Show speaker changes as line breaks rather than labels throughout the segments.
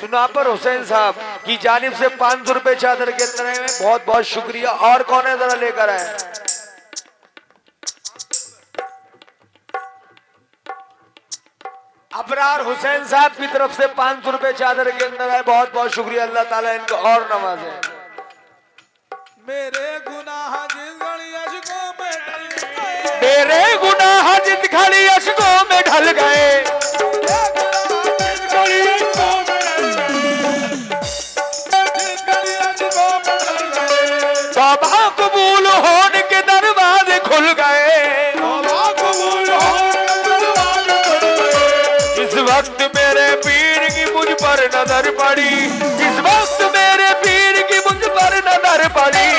सुना पर हुसैन साहब की जानिब से 500 रुपए चादर के अंदर है। बहुत बहुत शुक्रिया। और कौन है जरा लेकर आए। अबरार हुसैन साहब की तरफ से 500 रुपए चादर के अंदर है। बहुत बहुत शुक्रिया। अल्लाह ताला इनको और नवाजे।
मेरे गुनाह जिस घड़ी अशकों में ढल गए,
मेरे गुनाह जिस घड़ी अशकों में ढल गए, तौबा कबूल होने के दरवाजे खुल गए। जिस वक्त मेरे पीर की मुझ पर नजर पड़ी, जिस वक्त मेरे पीर की मुझ पर नजर पड़ी,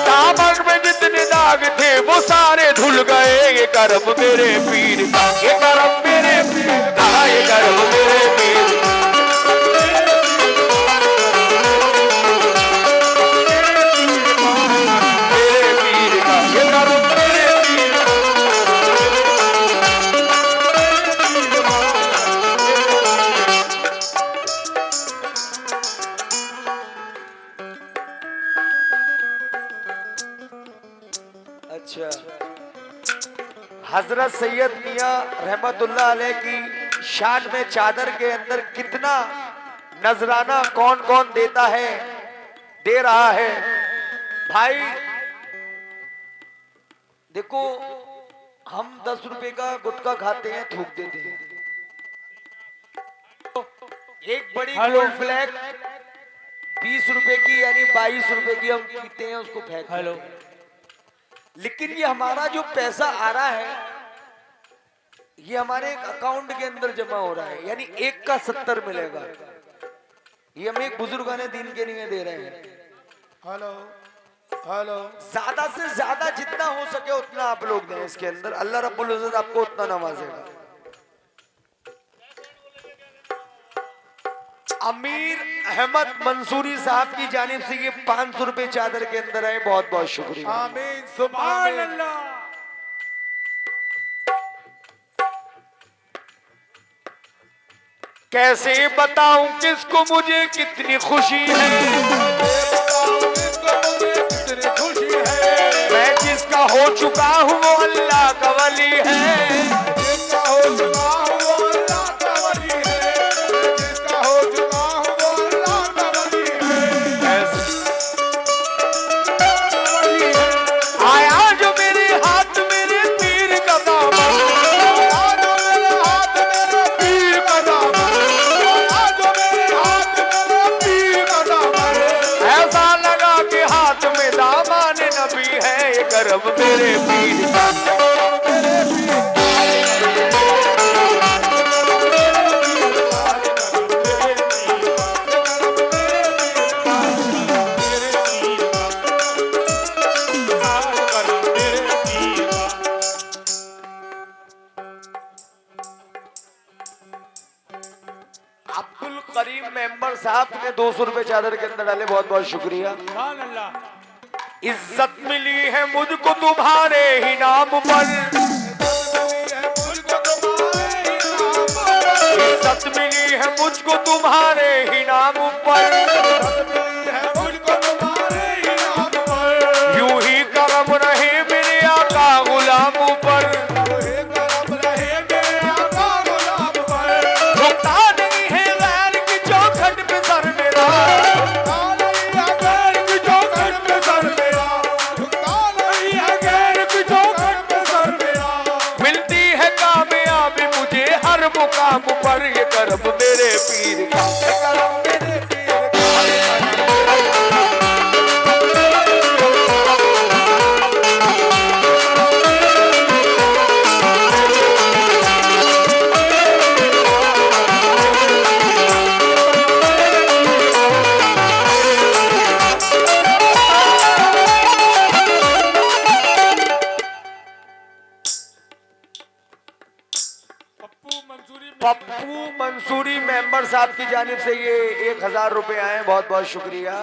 दामन में जितने दाग थे वो सारे धुल गए। ये करम मेरे पीर का, ये करम मेरे पीर का, ये करम मेरे पीर का। अच्छा, हजरत सैयद मियां रहमतुल्लाह अलैह की शान में चादर के अंदर कितना नजराना कौन कौन देता है, दे रहा है। भाई देखो, हम 10 रुपए का गुटखा खाते हैं, थूक देते हैं। एक बड़ी गोल्ड फ्लैग 20 रुपए की यानी 22 रुपए की हम पीते हैं, उसको फेंक देते हैं। लेकिन ये हमारा जो पैसा आ रहा है ये हमारे एक अकाउंट के अंदर जमा हो रहा है, यानी 1 का 70 मिलेगा। ये हम एक बुजुर्गाने दीन के लिए दे रहे हैं।
हेलो हेलो,
ज्यादा से ज्यादा जितना हो सके उतना आप लोग दें इसके अंदर। अल्लाह रब्बुल इज्जत आपको उतना नवाजेगा। अमीर अहमद मंसूरी साहब की जानिब से ये 500 रुपए चादर के अंदर है। बहुत बहुत शुक्रिया।
आमीन सुभान अल्लाह।
कैसे बताऊं किसको मुझे कितनी खुशी है,
कितनी खुशी है।
मैं जिसका हो चुका हूँ वो अल्लाह का वली है।
जिसका हो चुका हूँ वो अल्लाह का वली है। जिसका हो चुका हूँ वो अल्लाह का वली है।
आया जो मेरे हाथ मेरे पीर का दामन,
आज मेरे हाथ मेरे पीर का दामन, आज मेरे हाथ मेरे पीर का दामन।
ऐसा लगा कि हाथ में दामन नबी है। ये करम मेरे पीर का, अब्दुल करीम मेंबर साहब ने 200 रुपए चादर के अंदर डाले। बहुत बहुत शुक्रिया।
सुभान अल्लाह।
इज्जत मिली है मुझको तुम्हारे ही नाम पर, इज्जत मिली है मुझको तुम्हारे ही नाम पर। यूं ही करम रहे मेरे आका गुलाम पर, झुकता नहीं है गैर की चौखट पे सर मेरा, मिलती है कामयाबी मुझे हर मुकाम पर। ये करम मेरे पीर का, ये करम मेरे पीर का। पप्पू मंसूरी मेंबर साहब की जानिब से ये 1000 रुपए आए। बहुत बहुत शुक्रिया।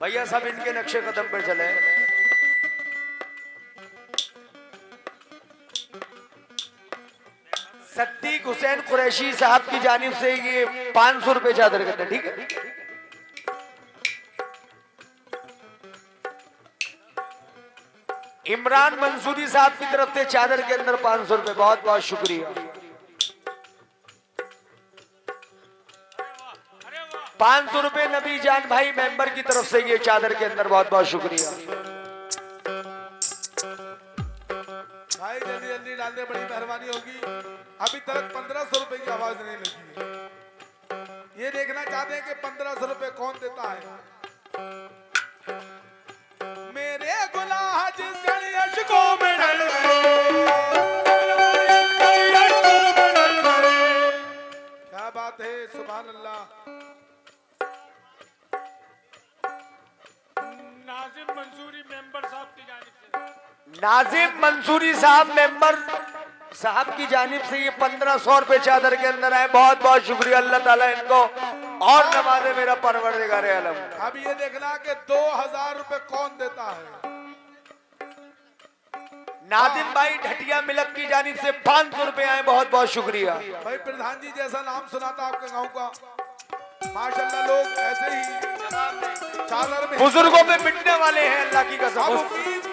भैया साहब इनके नक्शे कदम पर चले। सद्दीक हुसैन कुरैशी साहब की जानिब से ये 500 रुपए चादर करना, ठीक है। इमरान मंसूरी साहब की तरफ से चादर के अंदर 500 रुपए, बहुत बहुत शुक्रिया। 500 रुपए नबी जान भाई मेंबर की तरफ से ये चादर के अंदर, बहुत बहुत शुक्रिया।
भाई जल्दी जल्दी डाल दे, बड़ी मेहरबानी होगी। अभी तक 1500 रुपए की आवाज नहीं लगी है। ये देखना चाहते हैं कि 1500 रुपए कौन देता है। मेरे गुनाह जिस घड़ी अश्कों में ढल गए, क्या बात है, सुभान अल्लाह।
नाजिम मंसूरी मेंबर साहब की जानिब से,
नाजिम मंसूरी साहब मेंबर साहब की जानिब से ये 1500 रुपए चादर के अंदर आए, बहुत बहुत शुक्रिया। अल्लाह ताला इनको और नवाजे मेरा परवरदिगार आलम।
अब ये देखना कि 2000 रुपए कौन देता है।
नादिम भाई ढटिया मिलक की जानिब से 500 रुपए आए, बहुत बहुत शुक्रिया।
भाई प्रधान जी जैसा नाम सुना था आपके गांव का, माशाल्लाह लोग ऐसे ही चादर में
बुजुर्गों में मिटने वाले हैं, अल्लाह की
अब
कसम।
उम्मीद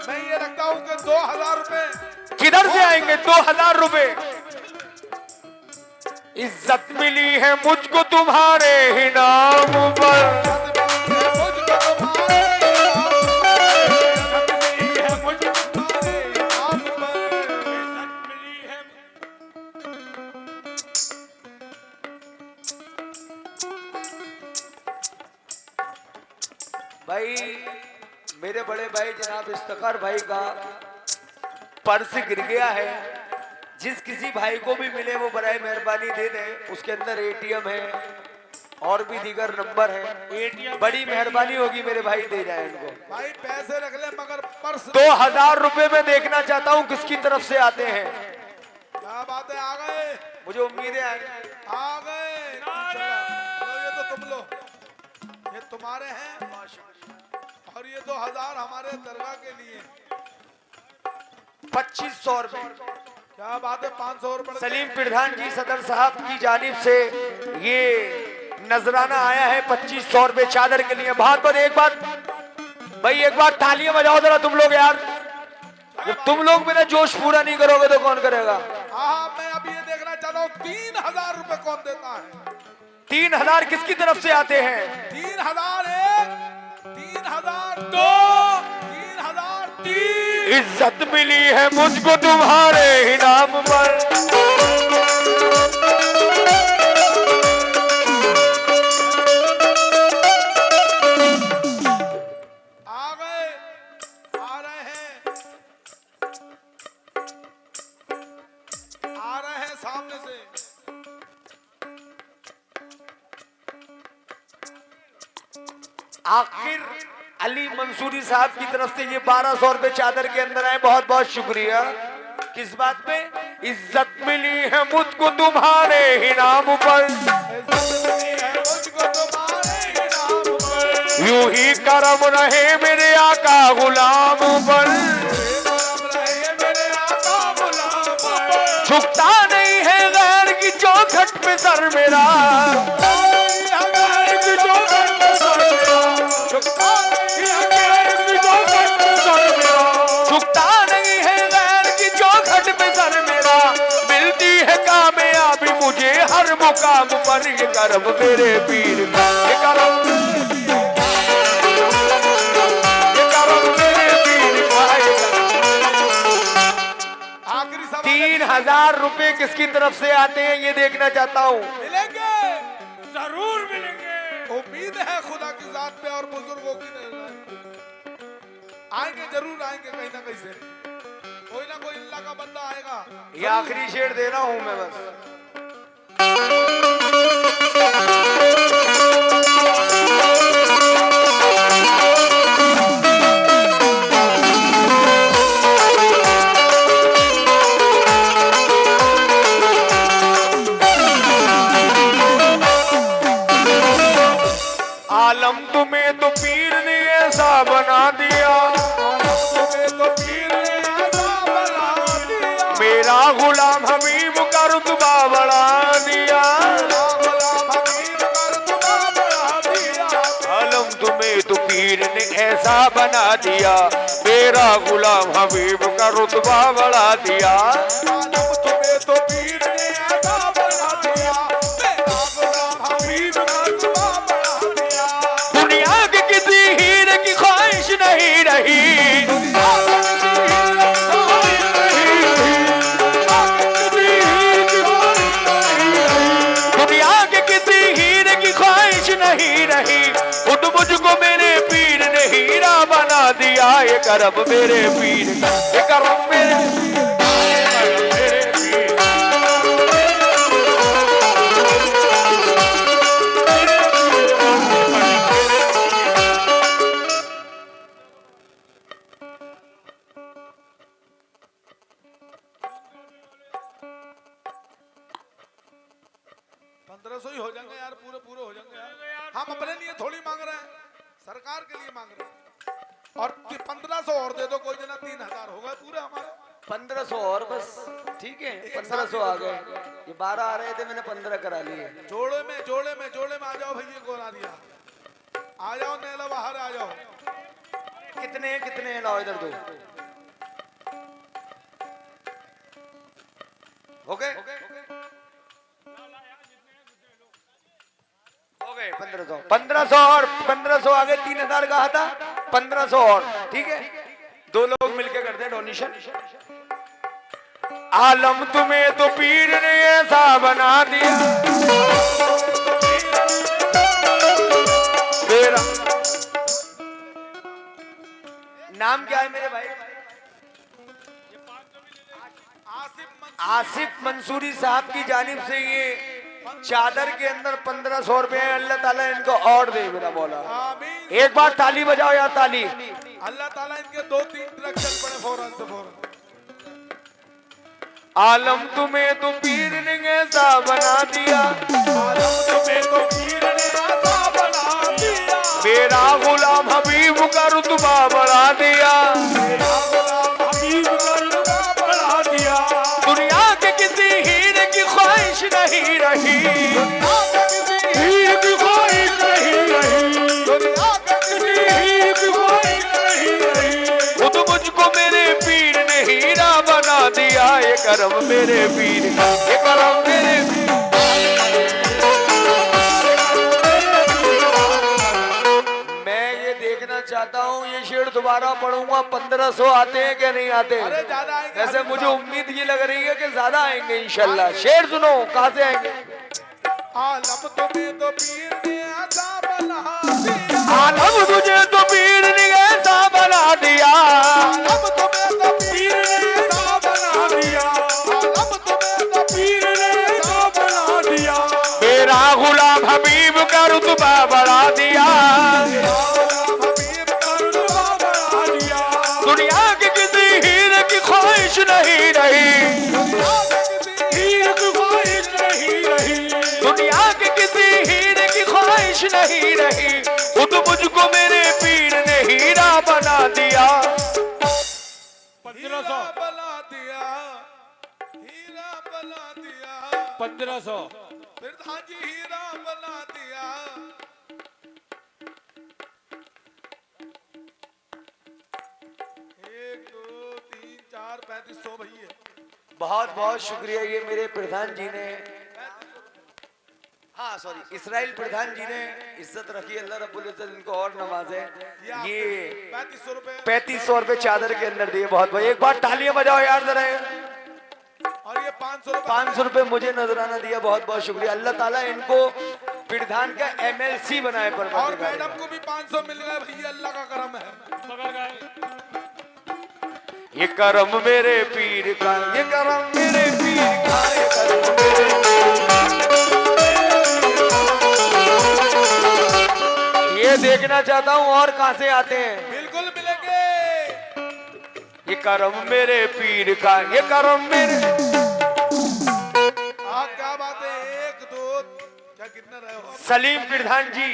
मैं ये रखता हूँ कि 2000 रुपए
किधर से आएंगे 2000 रुपए? इज्जत मिली है मुझको तुम्हारे ही नाम पर,
मुझको तुम्हारे नाम पर।
मिली है।
भाई मेरे बड़े भाई जनाब इफ्तिखार भाई का पर्स गिर गया है। जिस किसी भाई को भी मिले वो बराए मेहरबानी दे दे। उसके अंदर एटीएम है और भी दीगर नंबर है।
एटीएम
बड़ी मेहरबानी होगी मेरे भाई, दे जाए इनको।
भाई पैसे रख ले मगर पर्स
2000 रुपए में देखना चाहता हूँ किसकी तरफ से आते हैं।
क्या बात है, आ गए,
मुझे उम्मीदें आ गई।
आ गए। लो ये तो तुम लो, ये तुम्हारे हैं और ये 2000 हमारे दरगाह के लिए।
2500 रुपए
क्या बात है, 500 रुपए।
सलीम प्रधान जी सदर साहब की जानिब से ये नजराना आया है 2500 रुपए चादर के लिए। बहुत बहुत एक बार भाई, एक बार तालियां बजाओ जरा तुम लोग यार। जब तुम लोग मेरा जोश पूरा नहीं करोगे तो कौन करेगा?
हाँ, मैं अब ये देखना चाहता हूँ 3000 रुपए कौन देता है।
3000 किसकी तरफ से आते हैं?
3000 1, 3000 2, 3000 3।
इज्जत मिली है मुझको तुम्हारे ही नाम पर,
आ गए, आ रहे हैं, आ रहे हैं सामने से।
आखिर अली मंसूरी साहब की तरफ से ये 1200 रुपए चादर के अंदर आए, बहुत बहुत शुक्रिया। किस बात पे? इज्जत मिली है मुझको तुम्हारे ही नाम पर,
मुझको तुम्हारे ही नाम पर,
यूं ही करम रहे मेरे आका गुलाम पर,
करम रहे मेरे आका गुलाम पर।
झुकता नहीं है गैर की चौखट पे सर मेरा, झुकता नहीं है गैर की चौखट पे सर मेरा, मिलती है कामयाबी मुझे हर मुकाम पर। ये करम मेरे पीर का, ये करम मेरे पीर का।
आखिरी सवाल
3000 रुपए किसकी तरफ से आते हैं ये देखना चाहता हूँ।
मिलेंगे,
जरूर मिलेंगे।
उम्मीद है खुदा की जात पे और बुजुर्गों की नजर। आएंगे, जरूर आएंगे, कहीं ना कहीं से कोई ना कोई अल्लाह का बंदा आएगा।
ये आखिरी शेर दे रहा हूं मैं बस। आलम तुम्हें तो पीर ने ऐसा बना दिया,
तुम्हें तो पीर ने ऐसा बना दिया।
मेरा गुलाम हबीब का ऐसा बना दिया, मेरा गुलाम हबीब का रुतबा बढ़ा दिया।
आलम तुम्हें तो पीर ने ऐसा बना दिया, मेरा गुलाम हबीब का रुतबा बढ़ा दिया।
दुनिया के किसी हीरे की ख्वाहिश नहीं रही, दुनिया के किसी हीरे की ख्वाहिश नहीं रही। खुद मुझको मेरे पीर ने हीरा बना दिया। ये करम मेरे पीर का, ये करम मेरे पीर।
1500 ही हो जाएंगे यार, पूरे पूरे हो जाएंगे यार। हम अपने लिए थोड़ी मांग रहे हैं, सरकार के लिए मांग रहे हैं। और 1500 और दे दो, कोई जना 3000 हो गए पूरे हमारे।
1500 और बस, ठीक है 1500 आ गए। ये 12 आ रहे थे, मैंने 15 करा लिए।
जोड़े में आ जाओ भैया, कौन आ दिया? आ जाओ नेला, बाहर आ जाओ।
कितने लाओ इधर दो। हो गए 1500 और 1500 आगे 3000 कहा था, 1500 और, ठीक है। दो लोग मिलके करते हैं डोनेशन। आलम तुम्हें तो पीर ने ऐसा बना दिया, मेरा नाम क्या है मेरे भाई? आसिफ मंसूरी साहब की जानिब से ये चादर के अंदर 1500 रुपए अल्लाह ताला इनको और दे मेरा मौला।
आमीन।
एक बार ताली बजाओ यार, ताली।
अल्लाह ताला इनके 2-3 ट्रक चल पड़े फौरन से फौरन।
आलम तुम्हें तो पीर ने ऐसा बना दिया,
आलम तुम्हें तो पीर ने ऐसा बना दिया,
मेरा गुलाम हबीब का रुतबा बढ़ा दिया,
मेरा गुलाम हबीब का रुतबा बढ़ा दिया।
दुनिया के किसी हीरे की ख्वाहिश नहीं रही,
हीर की ख्वाहिश नहीं रही, दुनिया के किसी हीर की ख्वाहिश नहीं रही।
खुद मुझको मेरे पीर ने हीरा बना दिया। ये करम मेरे पीर का, ये करम मेरे पीर। मैं ये देखना चाहता हूँ, ये शेर दोबारा पढ़ूंगा, 1500 आते हैं क्या नहीं आते?
अरे ज्यादा आएंगे।
वैसे मुझे उम्मीद ये लग रही है कि ज्यादा आएंगे इंशाल्लाह। शेर सुनो, कहाँ से आएंगे?
आलम तुम्हें तो पीर ने ऐसा बना दिया,
आलम तुझे तो पीर ने ऐसा बना दिया,
आलम तुम्हें तो पीर ने ऐसा बना दिया, आलम तुम्हें तो पीर ने ऐसा बना दिया।
मेरा गुलाम हबीब का रुतबा बढ़ा दिया,
मेरा गुलाम हबीब का रुतबा बढ़ा दिया।
दुनिया के किसी हीरे की ख्वाहिश नहीं रही,
दुनिया के किसी हीर की ख्वाहिश नहीं रही,
दुनिया के किसी हीरे की ख्वाहिश नहीं रही। खुद मुझको मेरे पीर ने हीरा बना दिया।
1500
बना दिया, हीरा बना दिया,
1500
प्रधान जी हीरा बना दिया। 1 2 3 4 3500 भैया।
बहुत बहुत शुक्रिया, ये मेरे प्रधान जी ने, हाँ सॉरी, इसराइल प्रधान जी ने इज्जत रखी। अल्लाह रब्बुल इज्जत इनको और नवाजे। ये
3500 रुपए
3500 रुपए चादर के अंदर दिए। बहुत बहुत, एक बार तालियां बजाओ यार जरा।
और ये 500 रुपए
500 रुपए मुझे नजराना दिया, बहुत बहुत शुक्रिया। अल्लाह ताला इनको प्रधान का MLC बनाए। पर
और मैडम को भी 500 मिल गए भैया, अल्लाह का करम है।
बगल गए।
ये करम मेरे पीर का, ये करम मेरे पीर का, ये करम मेरे। ये देखना चाहता हूँ और कहां से आते हैं।
बिल्कुल मिलेंगे।
ये करम मेरे पीर का, ये करम मेरे।
क्या बात है। 1 2 क्या कितना रहे हो?
सलीम प्रधान जी,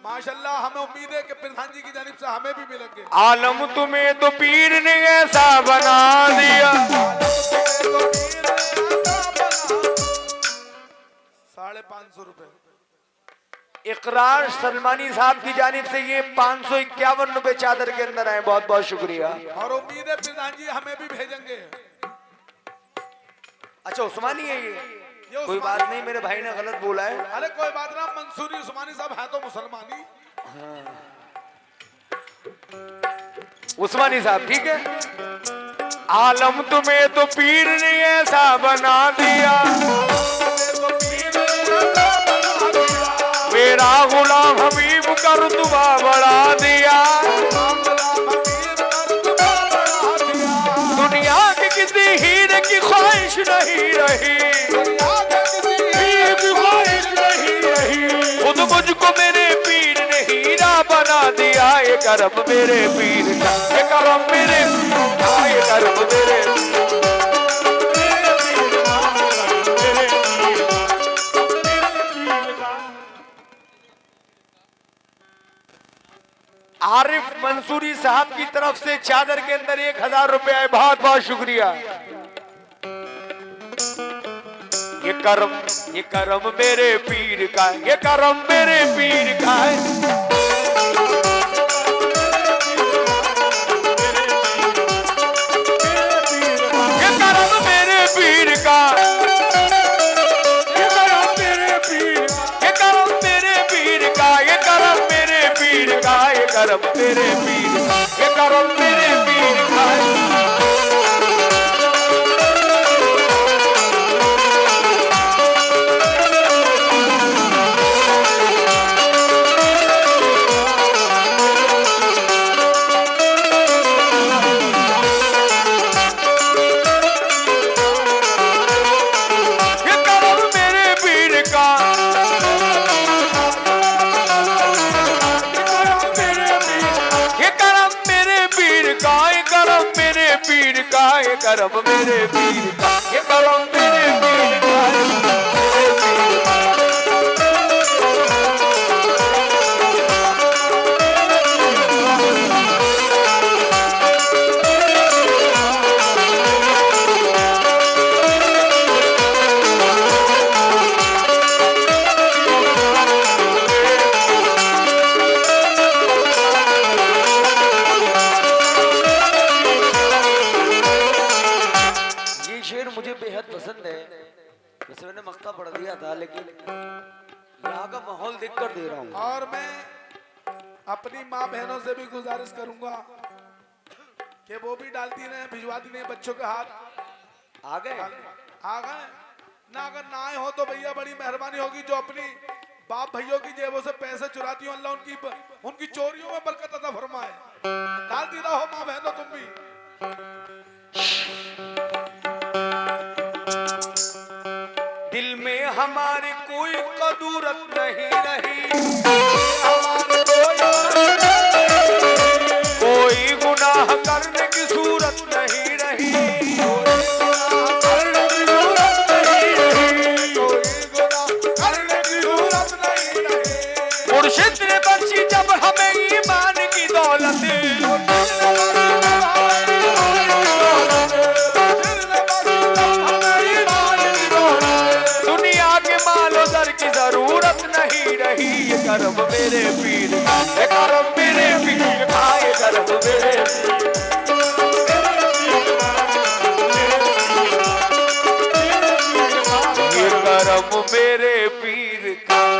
माशाल्लाह, हमें उम्मीद है कि प्रधान जी की जानिब से हमें भी मिलेंगे।
आलम तुम्हें तो पीर ने ऐसा बना दिया,
आलम तुम्हें तो पीर ने ऐसा 550 रुपए।
इकरार सलमानी साहब की जानिब से ये 551 रुपए चादर के अंदर आए, बहुत बहुत शुक्रिया।
और उम्मीद है प्रधान जी हमें भी भेजेंगे।
अच्छा उस्मानी है ये कोई
उस्मानी-
बात नहीं, मेरे भाई ने गलत बोला है।
अरे कोई बात ना, मंसूरी उस्मानी साहब है तो मुसलमानी।
उस्मानी साहब ठीक है। आलम तुम्हें तो पीर ने ऐसा बना दिया, मेरा गुलाम हबीब कर दुआ बढ़ा दिया। दुनिया के किसी हीरे की ख्वाहिश नहीं रही, हीरे की ख्वाहिश नहीं रही। खुद मुझको मेरे पीर ने हीरा बना दिया। ये करम मेरे पीर का, ये करम मेरे पीर का, ये करम मेरे आरिफ मंसूरी साहब की तरफ से चादर के अंदर 1000 रुपए आए, बहुत बहुत शुक्रिया। ये करम मेरे पीर का, ये करम मेरे पीर का है। ये करम मेरे पीर का, ये करम मेरे पीर का, ये करम मेरे पीर का, ये करम मेरे पीर का, ये करम मेरे पीर का, ये करम मेरे पीर का है। ये करम मेरे पीर का, ये करम मेरे पीर का, मुझे बेहद पसंद है। वैसे मैंने मक्ता पढ़ दिया था लेकिन यहाँ का माहौल देखकर दे रहा हूँ।
और मैं अपनी माँ बहनों से भी गुजारिश करूंगा कि वो भी डालती रहे, भिजवाती रहे बच्चों के हाथ।
आ गए
ना, अगर ना आए हो तो भैया बड़ी मेहरबानी होगी। जो अपनी बाप भैयों की जेबों से पैसे चुराती हो, अल्लाह उनकी चोरियों में बरकत अता फरमाए। डालती रहो माँ बहनों तुम भी।
दिल में हमारे कोई कदूरत नहीं रही, कोई गुनाह करने की सूरत नहीं रही, मुर्शिद ने बख्शी जब हमें ईमान की दौलत, की जरूरत नहीं रही। ये करम मेरे पीर का, ये करम मेरे पीर का, ये करम मेरे ये करम मेरे पीर का।